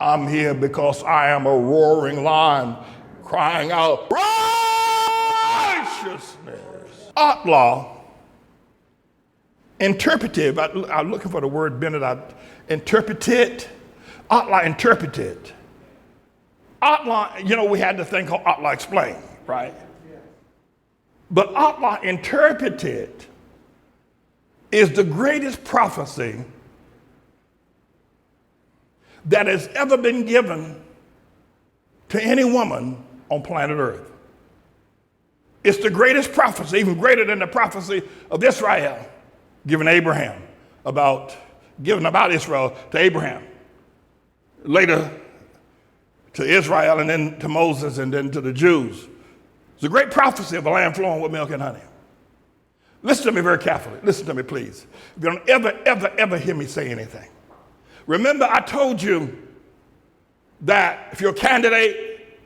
I'm here because I am a roaring lion crying out, righteousness. ATLAH, interpretive, I'm looking for the word, Bennett, interpreted. ATLAH interpreted. ATLAH, we had the thing called ATLAH Explain, right? But ATLAH interpreted is the greatest prophecy that has ever been given to any woman on planet Earth. It's the greatest prophecy, even greater than the prophecy of Israel, given about Israel to Abraham. Later to Israel, and then to Moses, and then to the Jews. It's a great prophecy of a land flowing with milk and honey. Listen to me very carefully. Listen to me, please. If you don't ever hear me say anything. Remember, I told you that if you're a candidate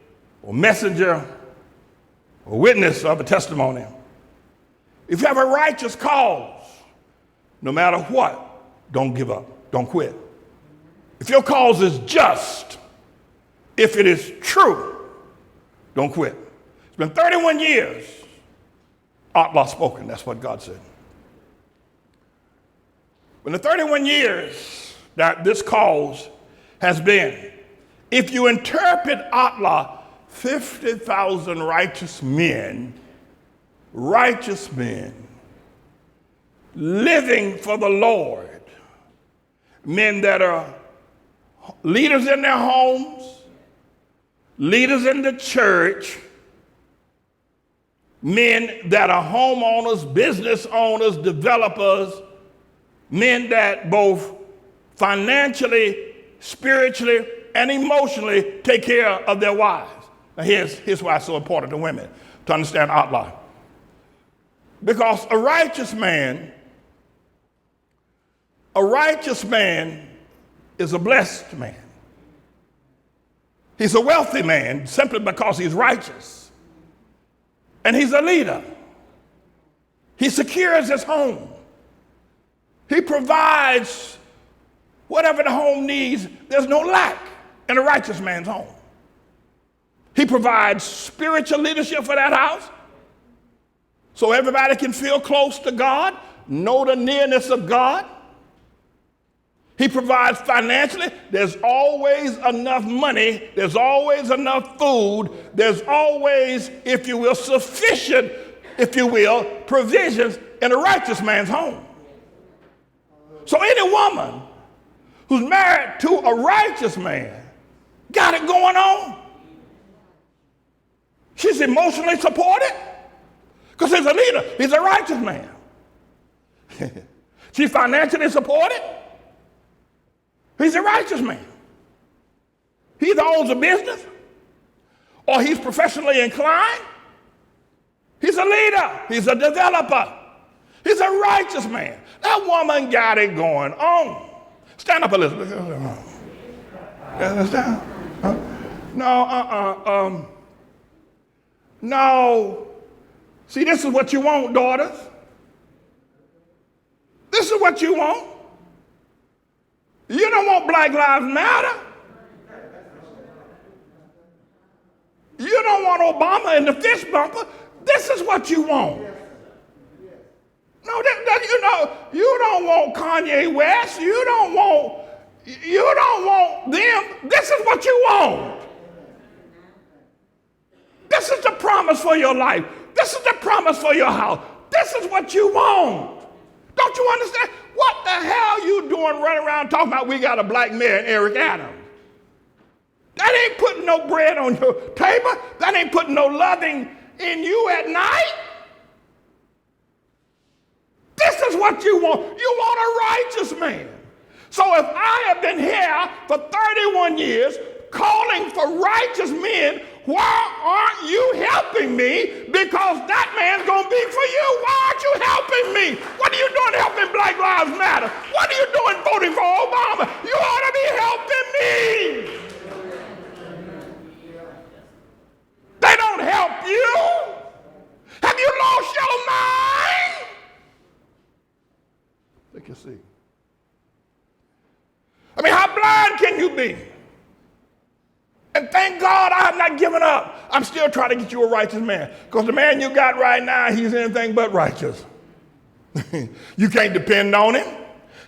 or messenger or witness of a testimony, if you have a righteous cause, no matter what, don't give up. Don't quit. If your cause is just, if it is true, don't quit. It's been 31 years, ATLAH spoken. That's what God said. In the 31 years that this cause has been, if you interpret ATLAH, 50,000 righteous men, living for the Lord, men that are leaders in their homes, leaders in the church, men that are homeowners, business owners, developers, men that both financially, spiritually, and emotionally take care of their wives. Now here's why it's so important to women to understand ATLAH. Because a righteous man is a blessed man. He's a wealthy man simply because he's righteous. And he's a leader. He secures his home. He provides whatever the home needs. There's no lack in a righteous man's home. He provides spiritual leadership for that house so everybody can feel close to God, know the nearness of God. He provides financially. There's always enough money. There's always enough food. There's always, if you will, sufficient, provisions in a righteous man's home. So any woman who's married to a righteous man got it going on. She's emotionally supported because he's a leader. He's a righteous man. She's financially supported. He's a righteous man. He either owns a business or he's professionally inclined. He's a leader. He's a developer. He's a righteous man. That woman got it going on. Stand up, Elizabeth. Stand. No. See, this is what you want, daughters. This is what you want. You don't want Black Lives Matter. You don't want Obama in the fist bumper. This is what you want. No, you don't want Kanye West. You don't want them. This is what you want. This is the promise for your life. This is the promise for your house. This is what you want. Don't you understand? What the hell you doing running around talking about we got a black mayor, Eric Adams? That ain't putting no bread on your table. That ain't putting no loving in you at night. This is what you want. You want a righteous man. So if I have been here for 31 years calling for righteous men, why aren't you helping me? Because that man's going to be for you. Why aren't you helping me? What are you doing helping Black Lives Matter? What are you doing voting for Obama? You ought to be helping me. They don't help you. Have you lost your mind? Take your seat. I mean, how blind can you be? And thank God I have not given up. I'm still trying to get you a righteous man. Because the man you got right now, he's anything but righteous. You can't depend on him.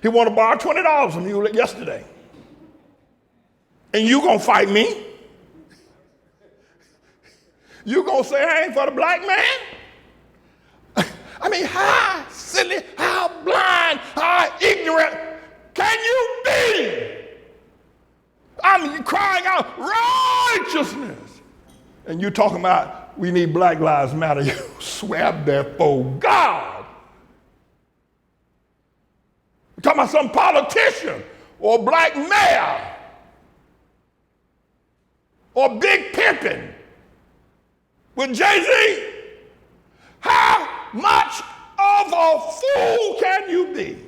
He wanted to borrow $20 from you yesterday. And you going to fight me? You going to say I ain't for the black man? I mean, how silly, how blind, how ignorant can you be? I'm crying out righteousness. And you talking about we need Black Lives Matter. You swear before God. You're talking about some politician or black mayor or big pimpin' with Jay-Z. How much of a fool can you be?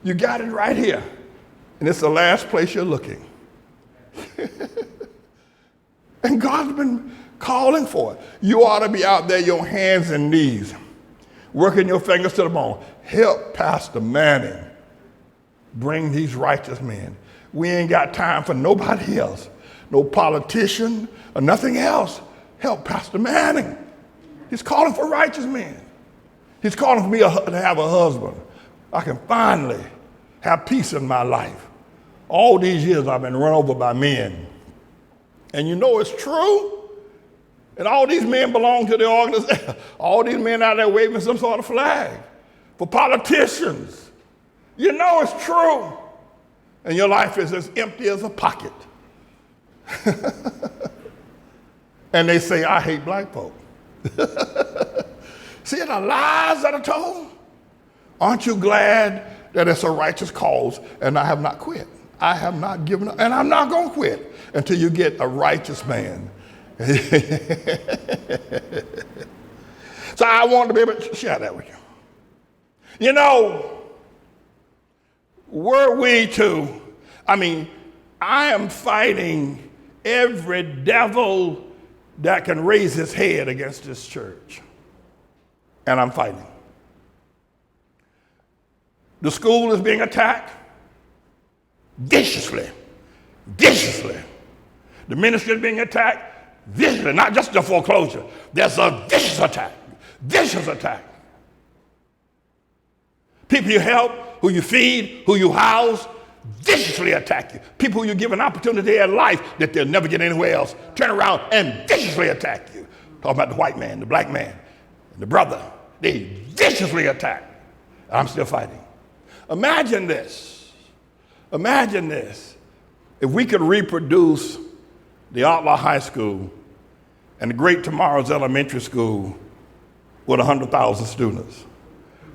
You got it right here. And it's the last place you're looking. And God's been calling for it. You ought to be out there, your hands and knees, working your fingers to the bone. Help Pastor Manning bring these righteous men. We ain't got time for nobody else, no politician or nothing else. Help Pastor Manning. He's calling for righteous men. He's calling for me to have a husband. I can finally have peace in my life. All these years I've been run over by men. And you know it's true. And all these men belong to the organization. All these men out there waving some sort of flag for politicians. You know it's true. And your life is as empty as a pocket. And they say, I hate black folk. See the lies that are told? Aren't you glad that it's a righteous cause and I have not quit? I have not given up, and I'm not going to quit until you get a righteous man. So I wanted to be able to share that with you. You know, were we to, I am fighting every devil that can raise his head against this church. And I'm fighting. The school is being attacked viciously. The ministry is being attacked viciously, not just the foreclosure. There's a vicious attack. People you help, who you feed, who you house, viciously attack you. People who you give an opportunity in life that they'll never get anywhere else, turn around and viciously attack you. Talking about the white man, the black man, and the brother. They viciously attack. I'm still fighting. Imagine this. If we could reproduce the ATLAH High School and the Great Tomorrow's Elementary School with 100,000 students.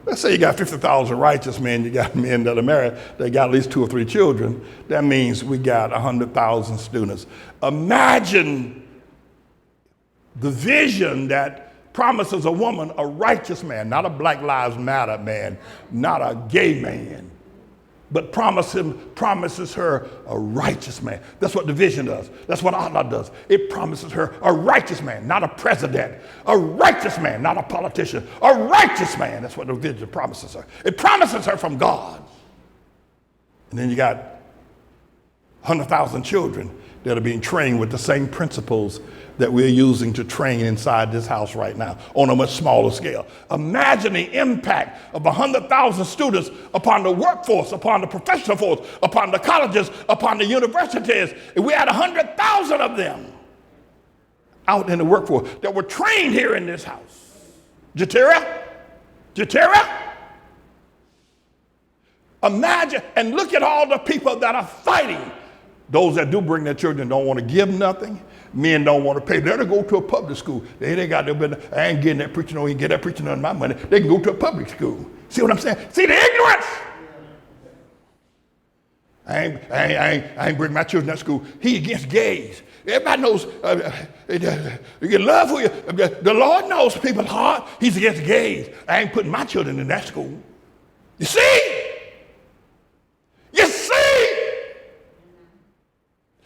Let's say you got 50,000 righteous men, you got men that are married, they got at least 2 or 3 children. That means we got 100,000 students. Imagine the vision that promises a woman a righteous man, not a Black Lives Matter man, not a gay man, but promises her a righteous man. That's what the vision does. That's what ATLAH does. It promises her a righteous man, not a president. A righteous man, not a politician. A righteous man. That's what the vision promises her. It promises her from God. And then you got 100,000 children that are being trained with the same principles that we're using to train inside this house right now on a much smaller scale. Imagine the impact of 100,000 students upon the workforce, upon the professional force, upon the colleges, upon the universities. If we had 100,000 of them out in the workforce that were trained here in this house. Jatera? Imagine, and look at all the people that are fighting. Those that do bring their children don't want to give nothing. Men don't want to pay. They're to go to a public school. They got their business. I ain't getting that preaching. I ain't get that preaching on my money. They can go to a public school. See what I'm saying? See the ignorance. I ain't bring my children to school. He against gays. Everybody knows. You love who you. The Lord knows people's heart. He's against gays. I ain't putting my children in that school. You see?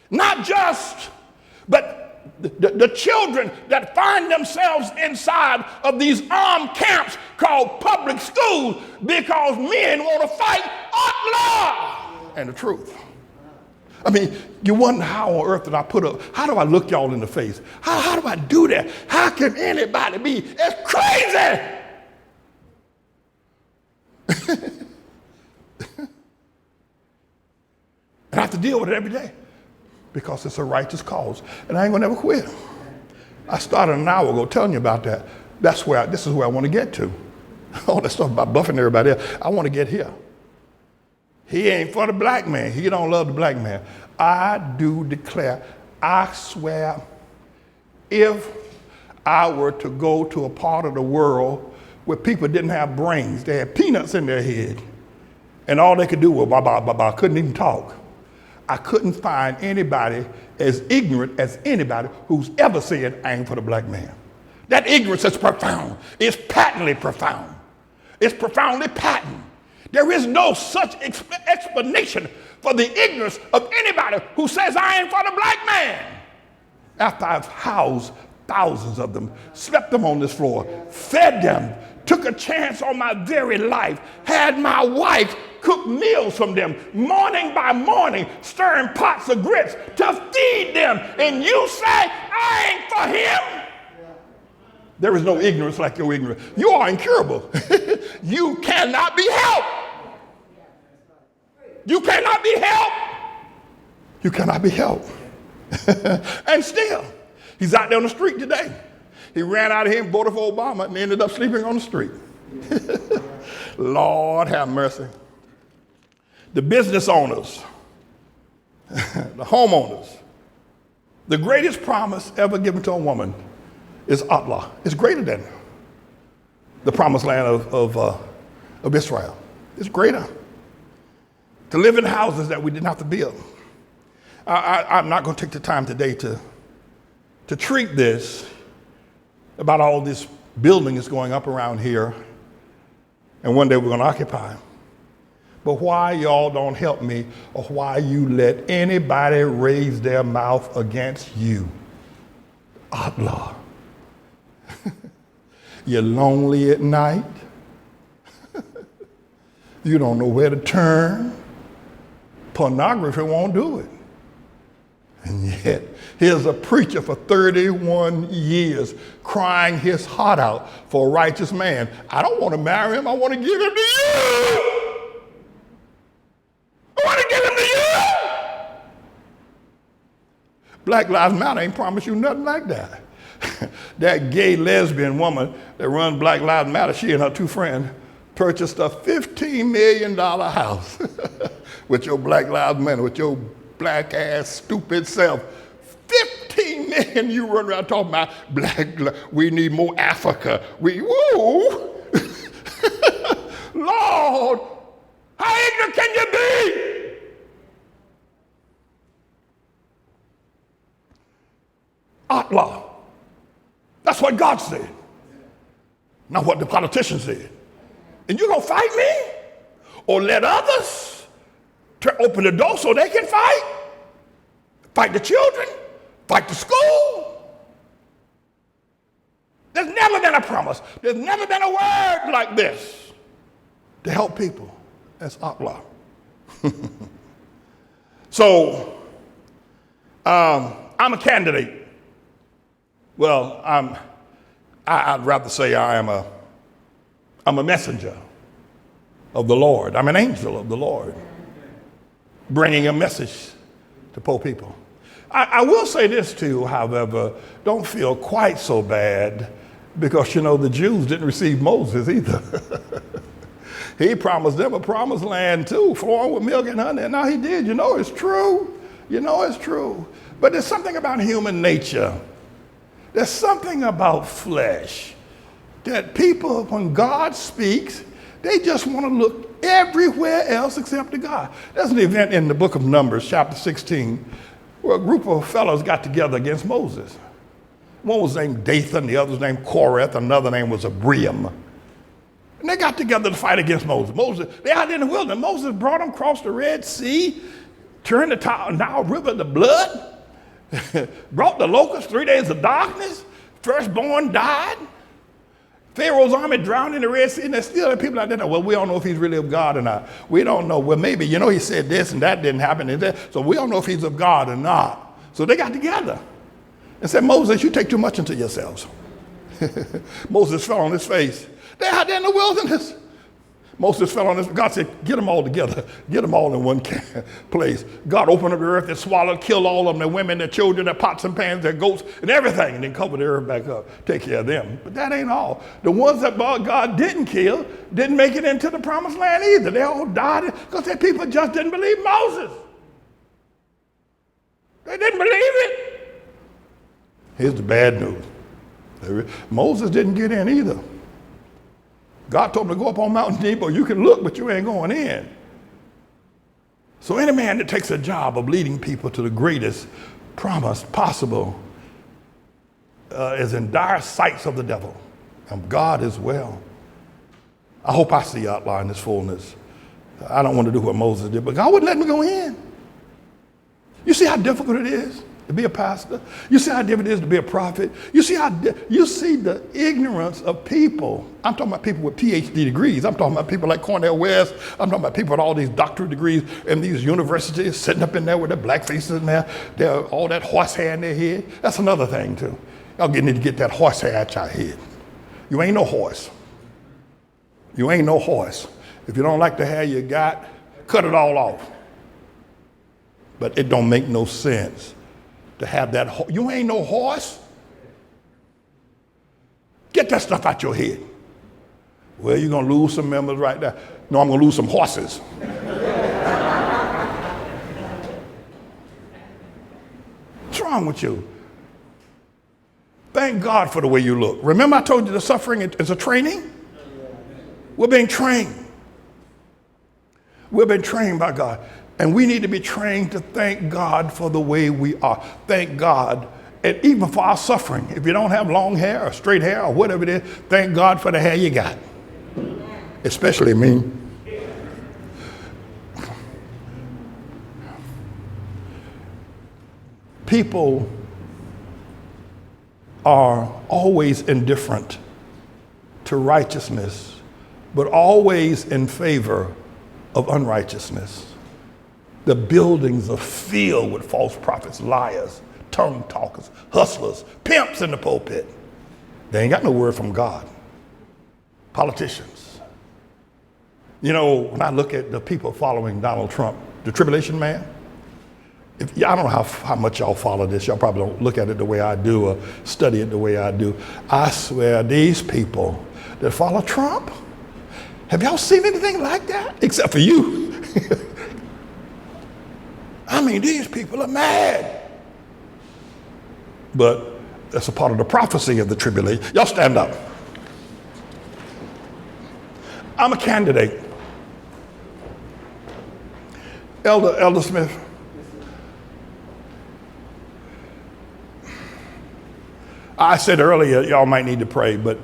Not just, but the children that find themselves inside of these armed camps called public schools because men want to fight ATLAH and the truth. I mean, you wonder how on earth did I put up, how do I look y'all in the face? How do I do that? How can anybody be as crazy? And I have to deal with it every day because it's a righteous cause. And I ain't gonna never quit. I started an hour ago telling you about that. This is where I want to get to. All that stuff about buffing everybody else. I want to get here. He ain't for the black man. He don't love the black man. I do declare, I swear, if I were to go to a part of the world where people didn't have brains, they had peanuts in their head, and all they could do was ba, couldn't even talk. I couldn't find anybody as ignorant as anybody who's ever said, I ain't for the black man. That ignorance is profound. It's patently profound. It's profoundly patent. There is no such explanation for the ignorance of anybody who says, I ain't for the black man. After I've housed thousands of them, slept them on this floor, fed them, took a chance on my very life, had my wife cook meals from them, morning by morning, stirring pots of grits to feed them, and you say, I ain't for him? There is no ignorance like your ignorance. You are incurable. You cannot be helped. You cannot be helped. You cannot be helped. And still, he's out there on the street today. He ran out of here and voted for Obama and ended up sleeping on the street. Lord have mercy. The business owners, the homeowners, the greatest promise ever given to a woman is ATLAH. It's greater than the promised land of Israel. It's greater. To live in houses that we didn't have to build. I'm not going to take the time today to treat this about all this building that's going up around here, and one day we're going to occupy. But why y'all don't help me, or why you let anybody raise their mouth against you? ATLAH. You're lonely at night. You don't know where to turn. Pornography won't do it. And yet, here's a preacher for 31 years crying his heart out for a righteous man. I don't want to marry him. I want to give him to you. I want to give him to you. Black Lives Matter ain't promised you nothing like that. That gay lesbian woman that runs Black Lives Matter, she and her two friends purchased a $15 million house with your Black Lives Matter, with your black ass stupid self. 15 million you run around talking about we need more Africa. Woo! Lord, how ignorant can you be? ATLAH. That's what God said, not what the politicians said. And you're going to fight me? Or let others open the door so they can fight? Fight the children? Fight the school? There's never been a promise. There's never been a word like this to help people. That's ATLAH. So, I'm a candidate. Well, I'd rather say I'm a messenger of the Lord. I'm an angel of the Lord, bringing a message to poor people. I will say this to you, however, don't feel quite so bad, because, you know, the Jews didn't receive Moses either. He promised them a promised land too, flowing with milk and honey. Now he did. You know it's true. You know it's true. But there's something about human nature. There's something about flesh that people, when God speaks, they just want to look everywhere else except to God. There's an event in the book of Numbers, chapter 16, where a group of fellows got together against Moses. One was named Dathan, the other was named Koreth, another name was Abiram. And they got together to fight against Moses. They out in the wilderness. Moses brought them across the Red Sea, turned the Nile River to blood, brought the locusts, 3 days of darkness, firstborn died. Pharaoh's army drowned in the Red Sea, and there's still people out there. Well, we don't know if he's really of God or not. We don't know. Well, maybe, he said this and that didn't happen. And that, so we don't know if he's of God or not. So they got together and said, Moses, you take too much into yourselves. Moses fell on his face. They're out there in the wilderness. Moses fell on his, God said, get them all together. Get them all in one place. God opened up the earth and swallowed, killed all of them, their women, their children, their pots and pans, their goats, and everything, and then covered the earth back up. Take care of them. But that ain't all. The ones that God didn't kill didn't make it into the promised land either. They all died because their people just didn't believe Moses. They didn't believe it. Here's the bad news. Moses didn't get in either. God told him to go up on Mount Nebo. You can look, but you ain't going in. So any man that takes a job of leading people to the greatest promise possible is in dire sights of the devil and God as well. I hope I see ATLAH in its fullness. I don't want to do what Moses did, but God wouldn't let me go in. You see how difficult it is to be a pastor? You see how difficult it is to be a prophet? You see the ignorance of people. I'm talking about people with PhD degrees. I'm talking about people like Cornell West. I'm talking about people with all these doctorate degrees in these universities sitting up in there with their black faces in there. They're all that horsehair in their head. That's another thing too. Y'all need to get that horsehair out your head. You ain't no horse. You ain't no horse. If you don't like the hair you got, cut it all off. But it don't make no sense to have that. You ain't no horse. Get that stuff out your head. Well, you're going to lose some members right there. No, I'm going to lose some horses. What's wrong with you? Thank God for the way you look. Remember I told you the suffering is a training? We're being trained. We've been trained by God. And we need to be trained to thank God for the way we are. Thank God. And even for our suffering. If you don't have long hair or straight hair or whatever it is, thank God for the hair you got. Especially me. People are always indifferent to righteousness, but always in favor of unrighteousness. The buildings are filled with false prophets, liars, tongue talkers, hustlers, pimps in the pulpit. They ain't got no word from God. Politicians. You know, when I look at the people following Donald Trump, the tribulation man, I don't know how much y'all follow this. Y'all probably don't look at it the way I do or study it the way I do. I swear these people that follow Trump, have y'all seen anything like that? Except for you. I mean, these people are mad. But that's a part of the prophecy of the tribulation. Y'all stand up. I'm a candidate. Elder Smith. I said earlier, y'all might need to pray, but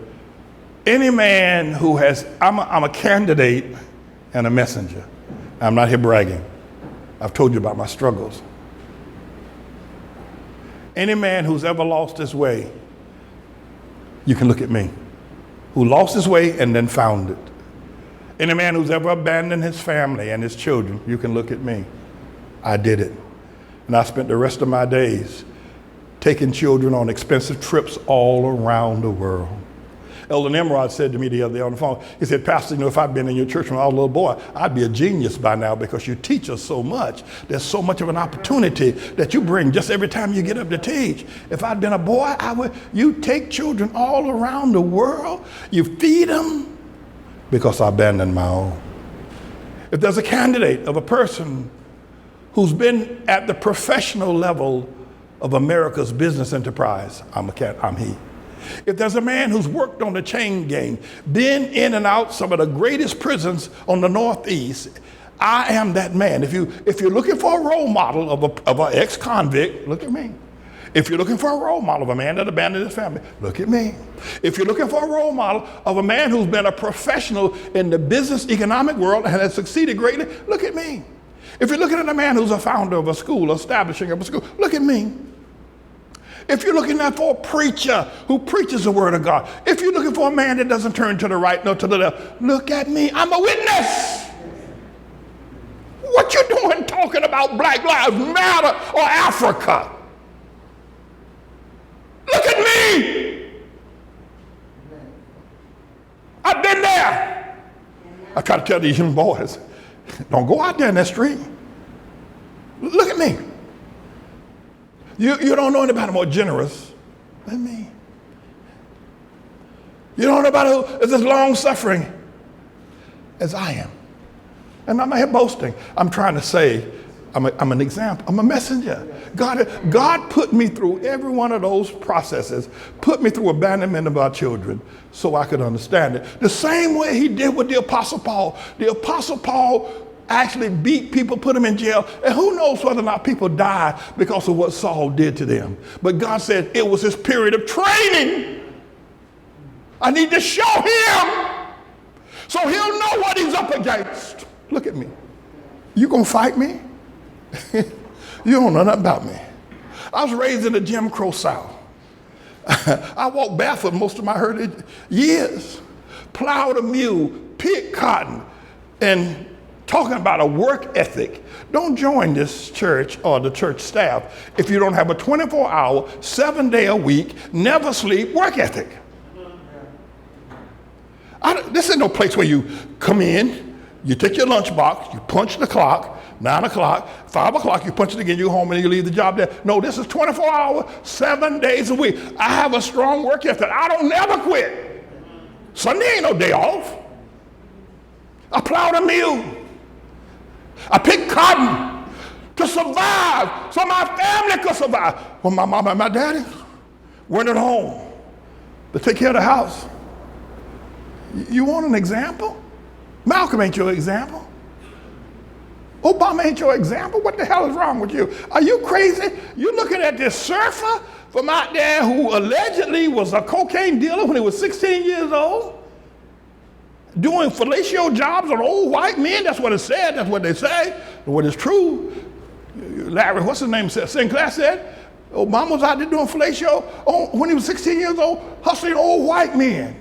any man who has, I'm a candidate and a messenger. I'm not here bragging. I've told you about my struggles. Any man who's ever lost his way, you can look at me, who lost his way and then found it. Any man who's ever abandoned his family and his children, you can look at me. I did it. And I spent the rest of my days taking children on expensive trips all around the world. Elder Nimrod said to me the other day on the phone, he said, Pastor, if I'd been in your church when I was a little boy, I'd be a genius by now because you teach us so much. There's so much of an opportunity that you bring just every time you get up to teach. If I'd been a boy, you take children all around the world, you feed them because I abandoned my own. If there's a candidate of a person who's been at the professional level of America's business enterprise, I'm he. If there's a man who's worked on the chain gang, been in and out some of the greatest prisons on the Northeast, I am that man. If you're looking for a role model of an ex-convict, look at me. If you're looking for a role model of a man that abandoned his family, look at me. If you're looking for a role model of a man who's been a professional in the business economic world and has succeeded greatly, look at me. If you're looking at a man who's a founder of a school, establishing of a school, look at me. if you're looking for a preacher who preaches the word of God, if you're looking for a man that doesn't turn to the right nor to the left, look at me. I'm a witness. What you doing talking about Black Lives Matter or Africa? Look at me. I've been there. I try to tell these young boys, don't go out there in that street. Look at me. You don't know anybody more generous than me. You don't know anybody who is as long-suffering as I am. And I'm not here boasting. I'm trying to say I'm an example. I'm a messenger. God put me through every one of those processes, put me through abandonment of our children so I could understand it. The same way he did with the Apostle Paul. The Apostle Paul actually beat people, put them in jail, and who knows whether or not people died because of what Saul did to them. But God said it was his period of training. I need to show him so he'll know what he's up against. Look at me. You gonna fight me? You don't know nothing about me. I was raised in the Jim Crow South. I walked barefoot most of my early years, plowed a mule, picked cotton, and talking about a work ethic. Don't join this church or the church staff if you don't have a 24-hour, 7-day-a-week, never sleep work ethic. This ain't no place where you come in, you take your lunchbox, you punch the clock, 9 o'clock, 5 o'clock, you punch it again, you go home and you leave the job there. No, this is 24 hours, 7 days a week. I have a strong work ethic. I don't never quit. Sunday ain't no day off. I plowed a mule. I picked cotton to survive so my family could survive. When my mom and my daddy weren't at home to take care of the house. You want an example? Malcolm ain't your example. Obama ain't your example. What the hell is wrong with you? Are you crazy? You're looking at this surfer from out there who allegedly was a cocaine dealer when he was 16 years old, doing fellatio jobs on old white men. That's what it said. That's what they say. And what is true, Larry, what's his name, Sinclair said, Obama was out there doing fellatio when he was 16 years old, hustling old white men.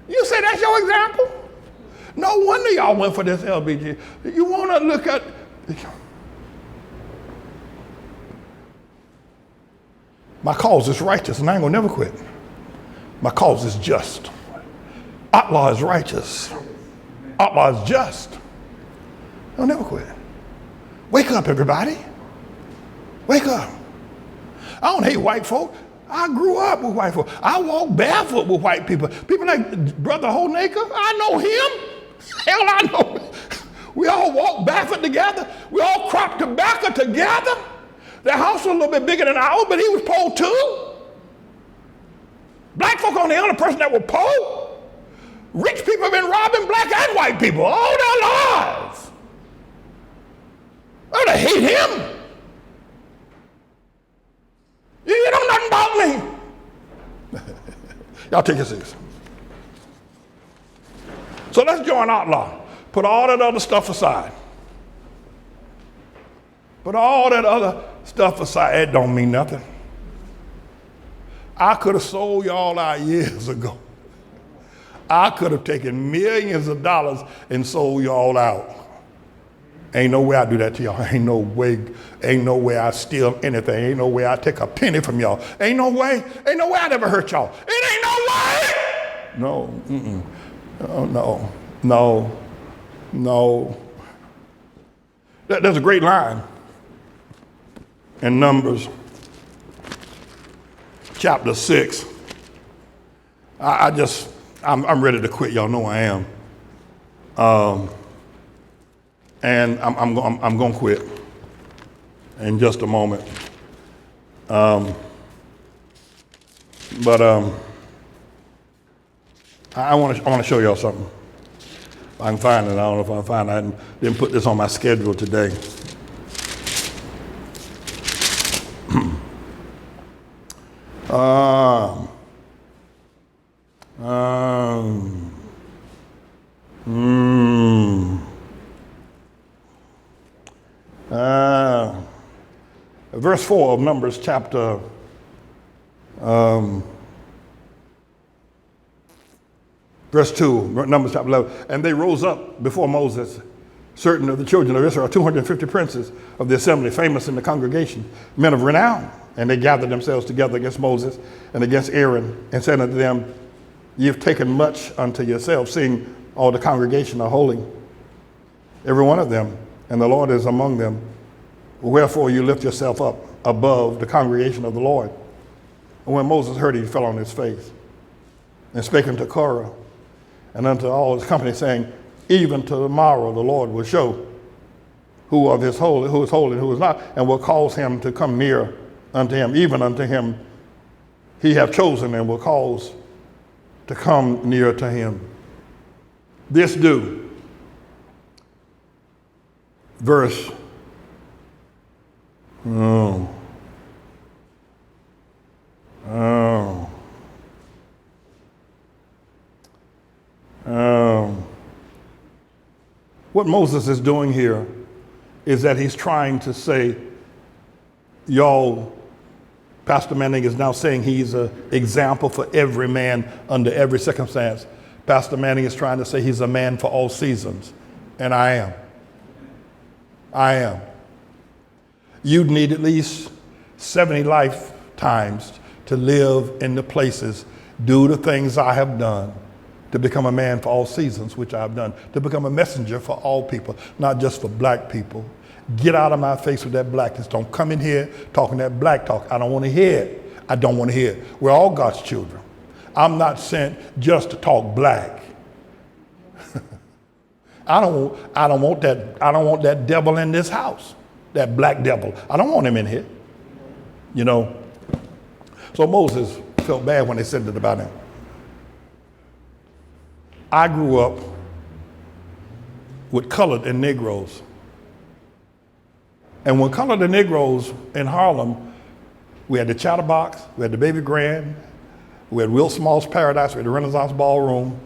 You say that's your example? No wonder y'all went for this LBG. You want to look at... My cause is righteous, and I ain't going to never quit. My cause is just. ATLAH is righteous. ATLAH is just. I'll never quit. Wake up, everybody. Wake up. I don't hate white folk. I grew up with white folk. I walk barefoot with white people. People like Brother Holnaker, I know him. Hell, I know. We all walk barefoot together. We all crop tobacco together. Their house was a little bit bigger than ours, but he was poor too. Black folk on the other person that were poor. Rich people have been robbing black and white people all their lives. Oh, they hate him. You don't know nothing about me. Y'all take your seats. So let's join ATLAH. Put all that other stuff aside. Put all that other stuff aside. It don't mean nothing. I could have sold y'all out years ago. I could have taken millions of dollars and sold y'all out. Ain't no way I do that to y'all. Ain't no way I steal anything. Ain't no way I take a penny from y'all. Ain't no way I never hurt y'all. It ain't no way. No, oh, no. There's a great line in Numbers chapter 6. I'm ready to quit. Y'all know I am. And I'm going to quit in just a moment. But I want to show y'all something. If I can find it. I don't know if I can find it. I didn't put this on my schedule today. Verse 4 of Numbers chapter Verse 2, Numbers chapter 11. And they rose up before Moses, certain of the children of Israel, 250 princes of the assembly, famous in the congregation, men of renown. And they gathered themselves together against Moses and against Aaron, and said unto them, Ye have taken much unto yourselves, seeing all the congregation are holy, every one of them, and the Lord is among them. Wherefore you lift yourself up above the congregation of the Lord. And when Moses heard it, he fell on his face, and spake unto Korah and unto all his company, saying, Even to tomorrow the Lord will show who is holy and who is not, and will cause him to come near unto him, even unto him he hath chosen, and will cause to come near to him. This do. Verse. What Moses is doing here is that he's trying to say, y'all, Pastor Manning is now saying he's an example for every man under every circumstance. Pastor Manning is trying to say he's a man for all seasons, and I am. I am. You'd need at least 70 lifetimes to live in the places, do the things I have done, to become a man for all seasons, which I've done, to become a messenger for all people, not just for black people. Get out of my face with that blackness. Don't come in here talking that black talk. I don't want to hear it. I don't want to hear it. We're all God's children. I'm not sent just to talk black. I don't want that devil in this house, that black devil. I don't want him in here. You know. So Moses felt bad when they said it about him. I grew up with colored and Negroes. And when colored and Negroes in Harlem, we had the Chatterbox, we had the Baby Grand, we had Will Small's Paradise, we had the Renaissance Ballroom,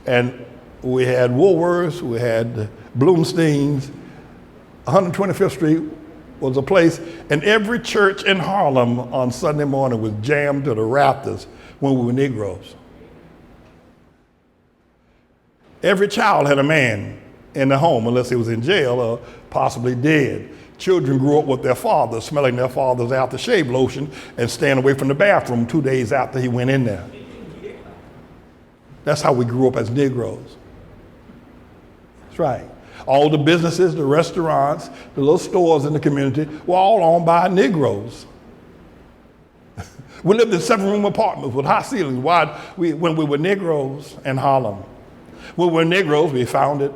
and we had Woolworths, we had Bloomstein's. 125th Street was a place, and every church in Harlem on Sunday morning was jammed to the rafters when we were Negroes. Every child had a man in the home, unless he was in jail or possibly dead. Children grew up with their fathers, smelling their father's aftershave lotion and staying away from the bathroom 2 days after he went in there. That's how we grew up as Negroes. That's right. All the businesses, the restaurants, the little stores in the community were all owned by Negroes. We lived in 7-room apartments with high ceilings. When we were Negroes in Harlem. When we were Negroes, we founded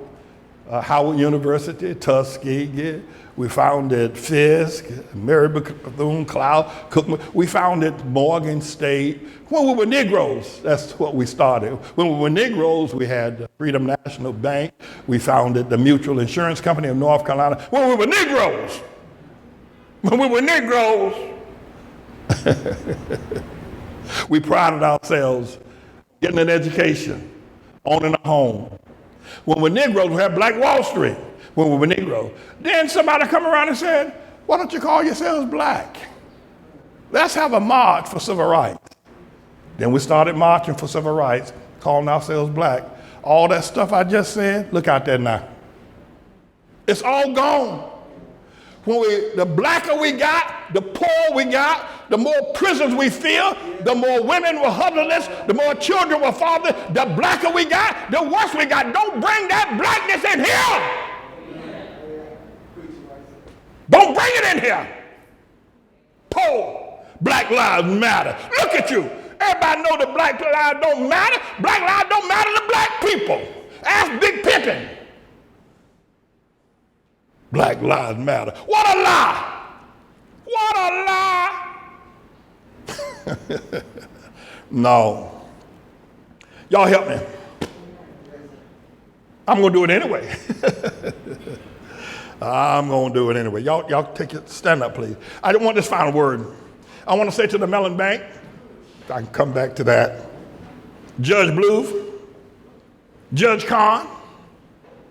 Howard University, Tuskegee. We founded Fisk, Mary Bethune, Cloud, Cookman. We founded Morgan State. When we were Negroes, that's what we started. When we were Negroes, we had Freedom National Bank. We founded the Mutual Insurance Company of North Carolina. When we were Negroes, we prided ourselves getting an education, owning a home. When we were Negroes, we had Black Wall Street. When we were Negroes. Then somebody come around and said, why don't you call yourselves black? Let's have a march for civil rights. Then we started marching for civil rights, calling ourselves black. All that stuff I just said, look out there now. It's all gone. The blacker we got, the poorer we got, the more prisons we fill, the more women were motherless, the more children were fathered, the blacker we got, the worse we got. Don't bring that blackness in here. Don't bring it in here. Poor. Black lives matter. Look at you. Everybody know that black lives don't matter. Black lives don't matter to black people. Ask Big Pippin. Black lives matter. What a lie. What a lie. No. Y'all help me. I'm going to do it anyway. I'm going to do it anyway. Y'all take it, stand up, please. I don't want this final word. I want to say to the Mellon Bank, if I can come back to that, Judge Bluth, Judge Kahn,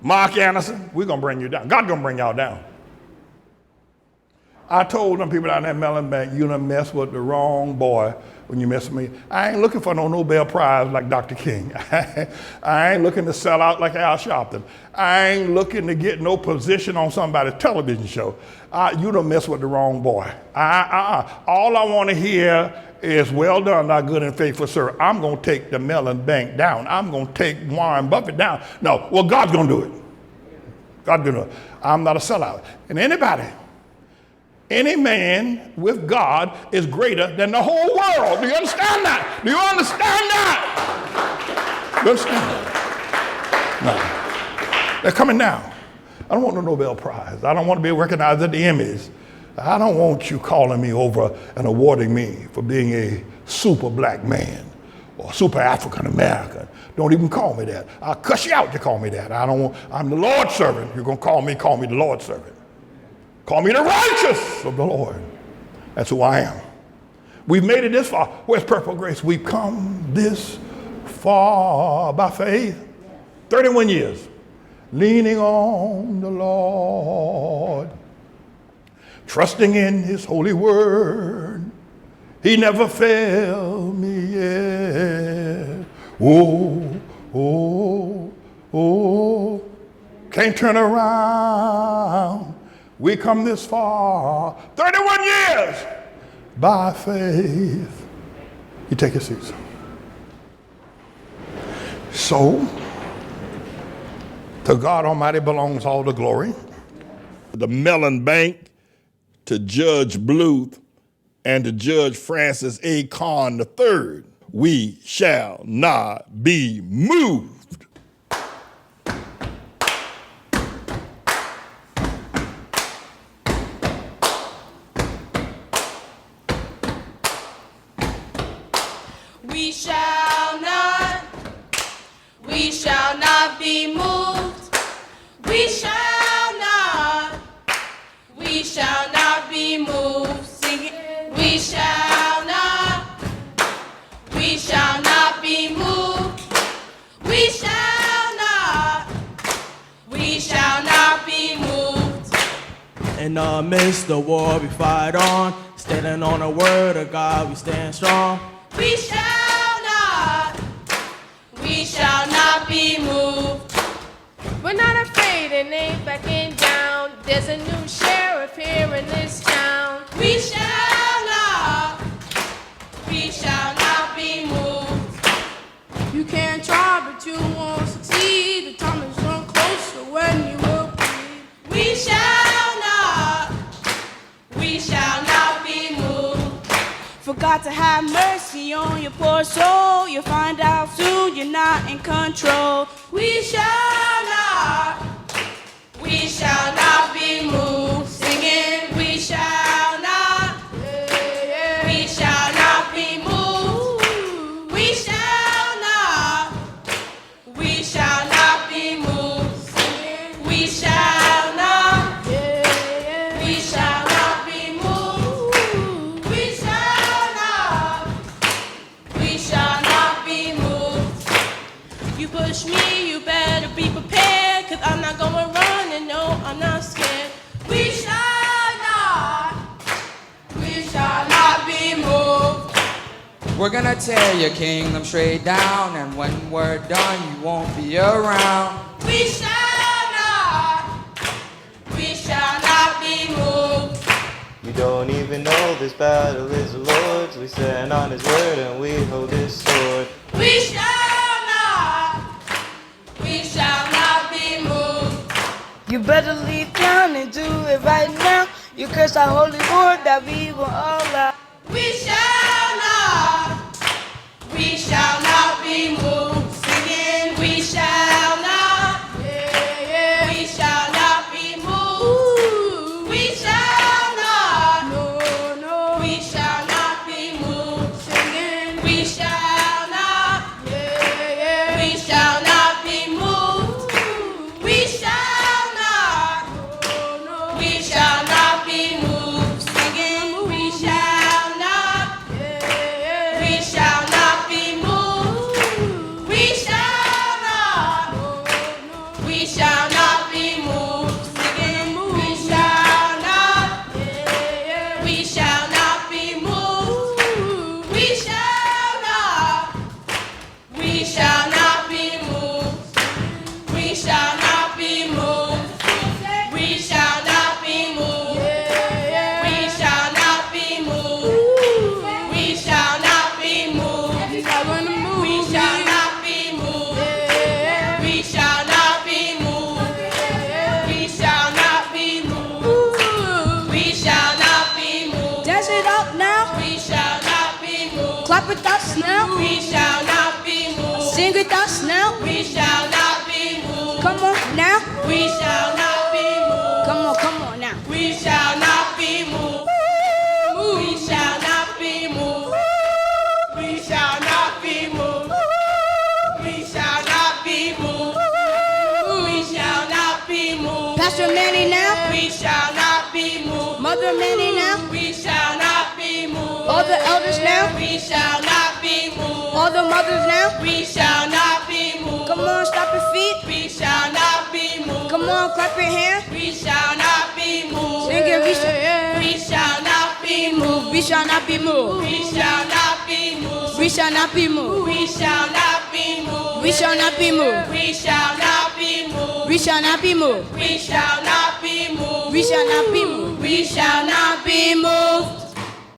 Mark Anderson, we're going to bring you down. God's going to bring y'all down. I told them people down there in Mellon Bank, you done mess with the wrong boy when you mess with me. I ain't looking for no Nobel Prize like Dr. King. I ain't looking to sell out like Al Sharpton. I ain't looking to get no position on somebody's television show. You done mess with the wrong boy. All I want to hear is, well done, thy good and faithful sir. I'm going to take the Mellon Bank down. I'm going to take Warren Buffett down. No, well, God's going to do it. God's going to do it. I'm not a sellout. And any man with God is greater than the whole world. Do you understand that? Do you understand that? You understand that? No. They're coming down. I don't want no Nobel Prize. I don't want to be recognized at the Emmys. I don't want you calling me over and awarding me for being a super black man or super African American. Don't even call me that. I'll cuss you out to call me that. I'm the Lord's servant. You're going to call me the Lord's servant. Call me the righteous of the Lord. That's who I am. We've made it this far. Where's purple grace? We've come this far by faith. 31 years. Leaning on the Lord. Trusting in his holy word. He never failed me yet. Oh, oh, oh. Can't turn around. We come this far, 31 years, by faith. You take your seats. So, to God Almighty belongs all the glory. The Mellon Bank, to Judge Bluth, and to Judge Francis A. Kahn III, we shall not be moved. We shall not be moved. We shall not be moved. Sing it. We shall not be moved. We shall not be moved. In the midst of the war we fight on, standing on the word of God we stand strong. We shall not be moved. We're not afraid and ain't backing down. There's a new sheriff here in this town. We shall not be moved. You can't try, but you won't succeed. The time is drawn closer when you will bleed. We shall not be moved. For God to have mercy on your poor soul, you'll find out soon you're not in control. We shall not be moved. Singing, we shall not be moved. We shall not be moved. Singing, we shall not be moved. We shall not be moved. You push me, you better be prepared, 'cause I'm not gonna run and no, I'm not scared. We shall not be moved. We're gonna tear your kingdom straight down, and when we're done, you won't be around. We shall not be moved. We don't even know this battle is the Lord's. We stand on his word and we hold his sword. We shall not be moved. You better leave town and do it right now. You curse our holy word that we will all out. We shall not be moved. Singing, we shall not. We shall not be moved. We shall not. No. We shall not be moved. Singing, we shall not. We shall not be moved. We shall not. We shall not be moved. Singing, we shall not. Clap with us now. We shall not be moved. Sing with us now. We shall not be moved. Come on now. We shall not be moved. Come on now. We shall not be moved. We shall not be moved. We shall not be moved. We shall not be moved. We shall not be moved. Pastor Manny now. We shall not be moved. Mother Manny now. We shall not be moved. All the elders now. We shall not be moved. All the mothers now. We shall not be moved. Come on, stop your feet. We shall not be moved. Come on, clap your hands. We shall not be moved. Sing it, We shall not be moved. we shall not be moved. We shall not be moved. We shall not be moved. We shall not be moved. We shall not be moved. We shall not be moved. We shall not be moved. We shall not be moved. We shall not be moved. We shall not